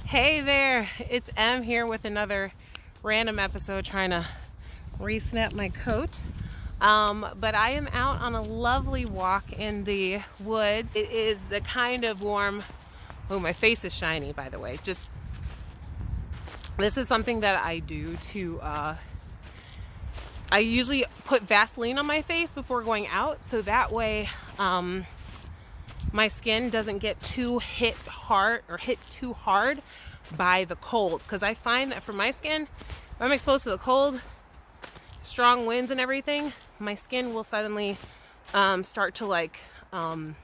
Hey there, it's Em here with another random episode trying to re-snap my coat. But I am out on a lovely walk in the woods. It is the kind of warm, oh, my face is shiny, by the way. This is something that I do to, I usually put Vaseline on my face before going out, so that way, my skin doesn't get hit too hard by the cold. Because I find that for my skin, if I'm exposed to the cold, strong winds and everything, my skin will suddenly start to I'll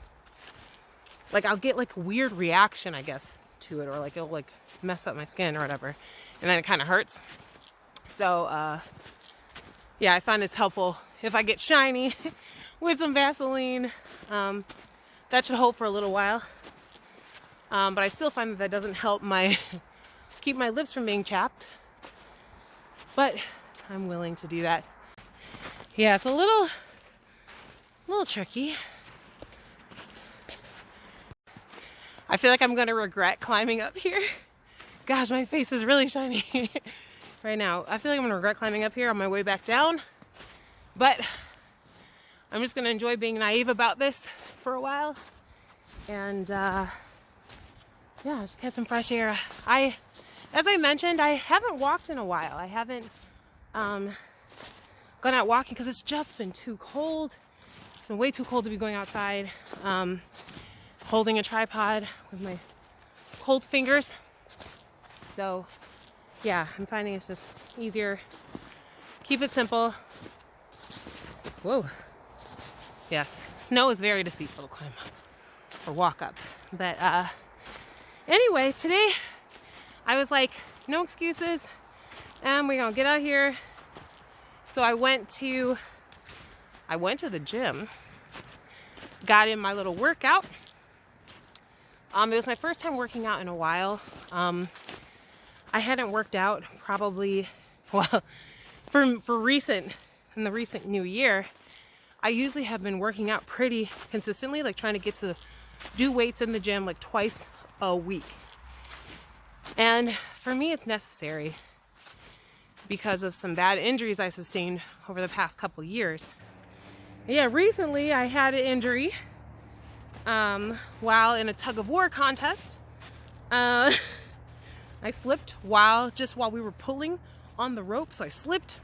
get like a weird reaction, I guess, to it, or like it'll like mess up my skin or whatever, and then it kind of hurts. So yeah, I find it's helpful if I get shiny with some Vaseline. That should hold for a little while. But I still find that doesn't help keep my lips from being chapped. But I'm willing to do that. Yeah, it's a little tricky. I feel like I'm gonna regret climbing up here. Gosh, my face is really shiny right now. I feel like I'm gonna regret climbing up here on my way back down. But I'm just gonna enjoy being naive about this for a while, and yeah, just get some fresh air. As I mentioned, I haven't walked in a while. I haven't gone out walking because it's just been too cold. It's been way too cold to be going outside, holding a tripod with my cold fingers. So yeah, I'm finding it's just easier. Keep it simple. Whoa. Yes, snow is very deceitful to climb up or walk up. But anyway, today I was like, no excuses, and we're gonna get out here. So I went to the gym, got in my little workout. It was my first time working out in a while. I hadn't worked out probably, well, in the recent new year. I usually have been working out pretty consistently, like trying to get to do weights in the gym like twice a week. And for me, it's necessary because of some bad injuries I sustained over the past couple years. Yeah, recently I had an injury while in a tug of war contest. I slipped while we were pulling on the rope, so I slipped.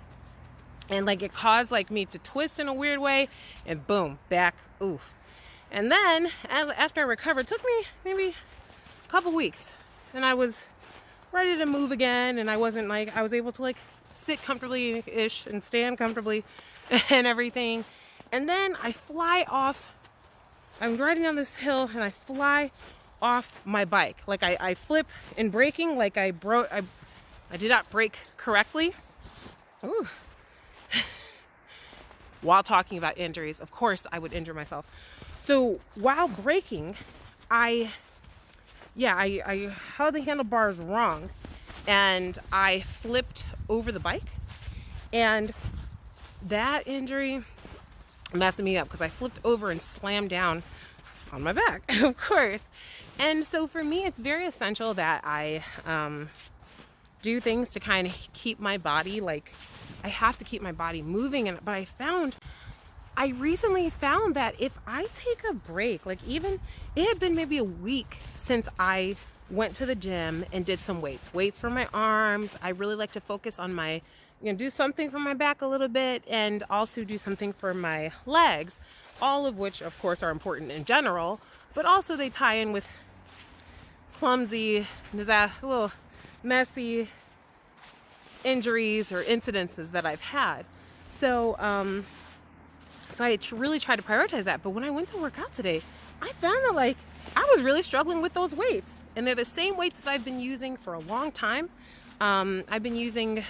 And like it caused like me to twist in a weird way, and boom, back, oof. And then after I recovered, it took me maybe a couple weeks, and I was ready to move again, and I was able to like sit comfortably-ish and stand comfortably and everything. And then I fly off. I'm riding down this hill and I fly off my bike. Like I flip in braking, like I did not brake correctly. Ooh. While talking about injuries, of course I would injure myself. So while braking, I held the handlebars wrong, and I flipped over the bike, and that injury messed me up because I flipped over and slammed down on my back, of course. And so for me, it's very essential that I do things to kind of keep my body, like, I have to keep my body moving. But I recently found that if I take a break, like even, it had been maybe a week since I went to the gym and did some weights for my arms. I really like to focus on do something for my back a little bit, and also do something for my legs, all of which of course are important in general, but also they tie in with clumsy, a little messy injuries or incidences that I've had. So I really tried to prioritize that. But when I went to work out today, I found that like I was really struggling with those weights, and they're the same weights that I've been using for a long time. I've been using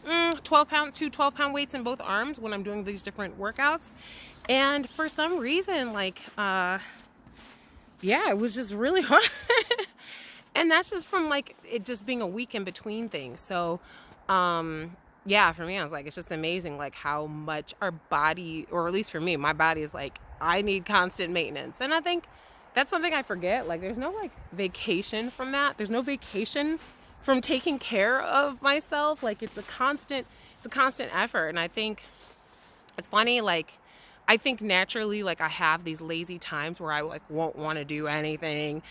12-pound weights in both arms when I'm doing these different workouts, and for some reason, like it was just really hard. And that's just from like it just being a week in between things. So yeah, for me, I was like, it's just amazing like how much our body, or at least for me, my body is like, I need constant maintenance. And I think that's something I forget. Like, there's no like vacation from that. There's no vacation from taking care of myself. Like, it's a constant effort. And I think it's funny, like, I think naturally, like, I have these lazy times where I like won't want to do anything,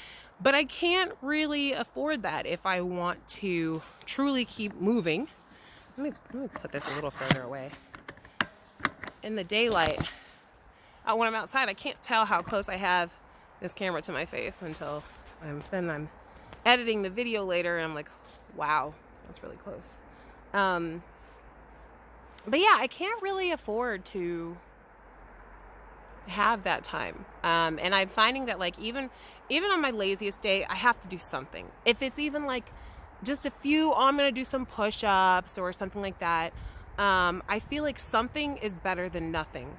but I can't really afford that if I want to truly keep moving. Let me put this a little further away. In the daylight, when I'm outside, I can't tell how close I have this camera to my face until I'm editing the video later, and I'm like, wow, that's really close. But yeah, I can't really afford to have that time. And I'm finding that, like, even on my laziest day, I have to do something. If it's even like just a few, I'm gonna do some push-ups or something like that. I feel like something is better than nothing,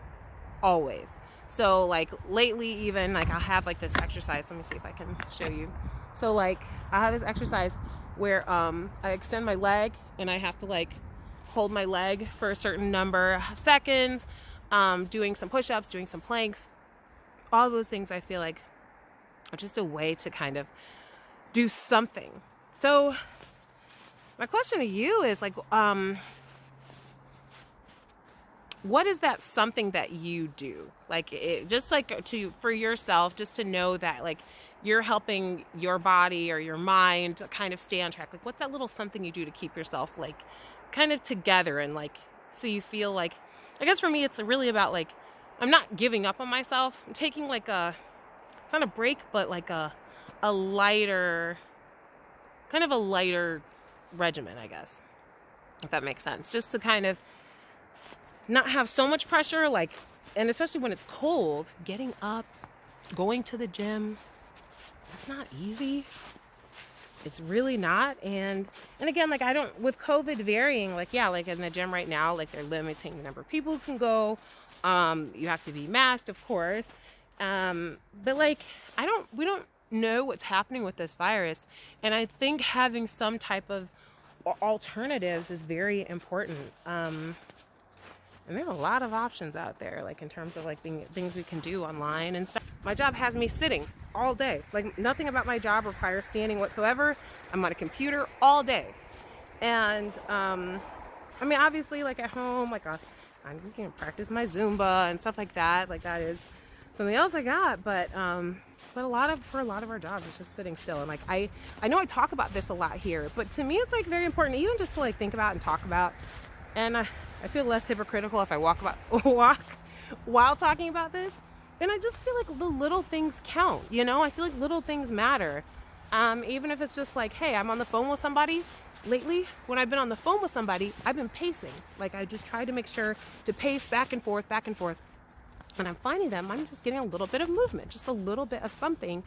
always. So like lately, even like I'll have like this exercise. Let me see if I can show you. So like I have this exercise where I extend my leg and I have to like hold my leg for a certain number of seconds, doing some push-ups, doing some planks. All those things I feel like are just a way to kind of do something. So my question to you is like, what is that something that you do? Like, just like for yourself, just to know that like you're helping your body or your mind to kind of stay on track. Like, what's that little something you do to keep yourself like kind of together, and like, so you feel like, I guess for me, it's really about like, I'm not giving up on myself. I'm taking like it's not a break, but like a lighter, kind of a lighter regimen, I guess, if that makes sense. Just to kind of not have so much pressure, like, and especially when it's cold, getting up, going to the gym, it's not easy. It's really not. And again, like, I don't, with COVID varying, like, yeah, like in the gym right now, like they're limiting the number of people who can go. You have to be masked, of course. But like, we don't know what's happening with this virus. And I think having some type of alternatives is very important. And there's a lot of options out there, like in terms of like things we can do online and stuff. My job has me sitting all day. Like, nothing about my job requires standing whatsoever. I'm on a computer all day. And I mean, obviously, like at home, like I can practice my Zumba and stuff like that. Like, that is something else I got. But for a lot of our jobs, it's just sitting still. And like, I know I talk about this a lot here, but to me, it's like very important, even just to like think about and talk about. And I feel less hypocritical if I walk while talking about this. And I just feel like the little things count, you know? I feel like little things matter. Even if it's just like, hey, I'm on the phone with somebody. Lately, when I've been on the phone with somebody, I've been pacing. Like, I just try to make sure to pace back and forth. And I'm finding that I'm just getting a little bit of movement, just a little bit of something.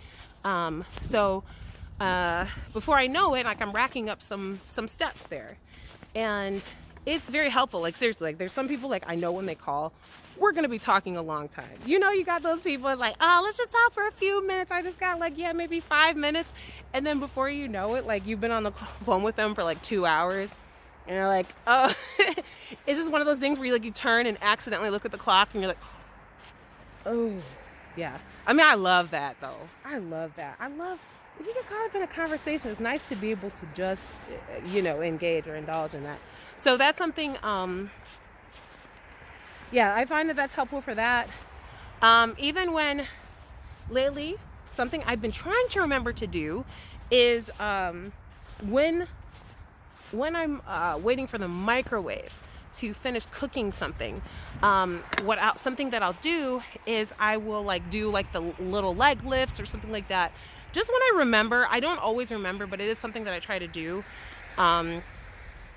So before I know it, like, I'm racking up some steps there. And it's very helpful. Like, seriously, like, there's some people, like, I know when they call, we're going to be talking a long time. You know, you got those people, it's like, oh, let's just talk for a few minutes. I just got like, yeah, maybe 5 minutes. And then before you know it, like, you've been on the phone with them for like 2 hours. And you're like, oh, is this one of those things where you like, you turn and accidentally look at the clock and you're like, oh, yeah. I mean, I love that though. I love that. If you get caught up in a conversation, it's nice to be able to just, you know, engage or indulge in that. So that's something, yeah, I find that that's helpful for that. Even when lately, something I've been trying to remember to do is when I'm waiting for the microwave to finish cooking something, something that I'll do is I will like do like the little leg lifts or something like that. Just when I remember. I don't always remember, but it is something that I try to do.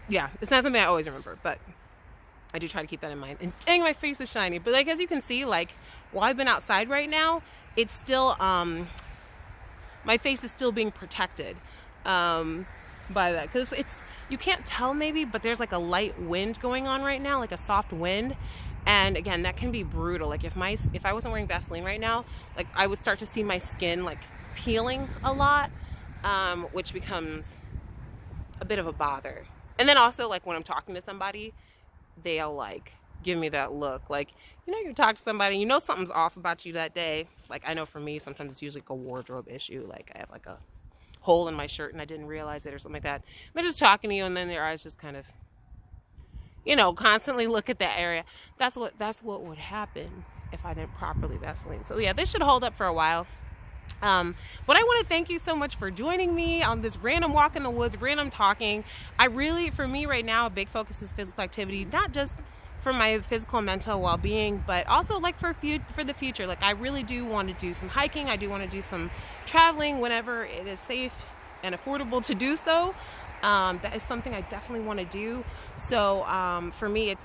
Yeah, it's not something I always remember, but I do try to keep that in mind. And dang, my face is shiny. But like, as you can see, like, while I've been outside right now, it's still, my face is still being protected by that. Because you can't tell maybe, but there's like a light wind going on right now, like a soft wind. And again, that can be brutal. Like, if I wasn't wearing Vaseline right now, like, I would start to see my skin like peeling a lot, which becomes a bit of a bother. And then also, like, when I'm talking to somebody, they'll like give me that look. Like, you know, you talk to somebody, you know something's off about you that day. Like, I know for me, sometimes it's usually like a wardrobe issue. Like, I have like a hole in my shirt and I didn't realize it or something like that. And they're just talking to you, and then their eyes just kind of, you know, constantly look at that area. That's what would happen if I didn't properly Vaseline. So yeah, this should hold up for a while. But I want to thank you so much for joining me on this random walk in the woods, random talking. For me right now, a big focus is physical activity, not just for my physical and mental well-being, but also like for the future. Like, I really do want to do some hiking. I do want to do some traveling whenever it is safe and affordable to do so. That is something I definitely want to do. So for me,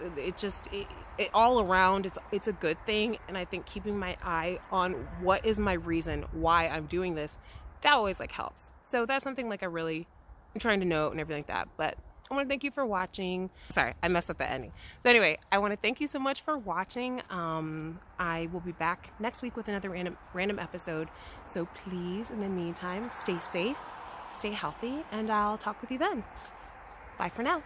it all around, it's a good thing. And I think keeping my eye on what is my reason why I'm doing this, that always like helps. So that's something like I really am trying to note and everything like that. But I want to thank you for watching. Sorry, I messed up the ending. So anyway, I want to thank you so much for watching. I will be back next week with another random episode. So please, in the meantime, stay safe, stay healthy, and I'll talk with you then. Bye for now.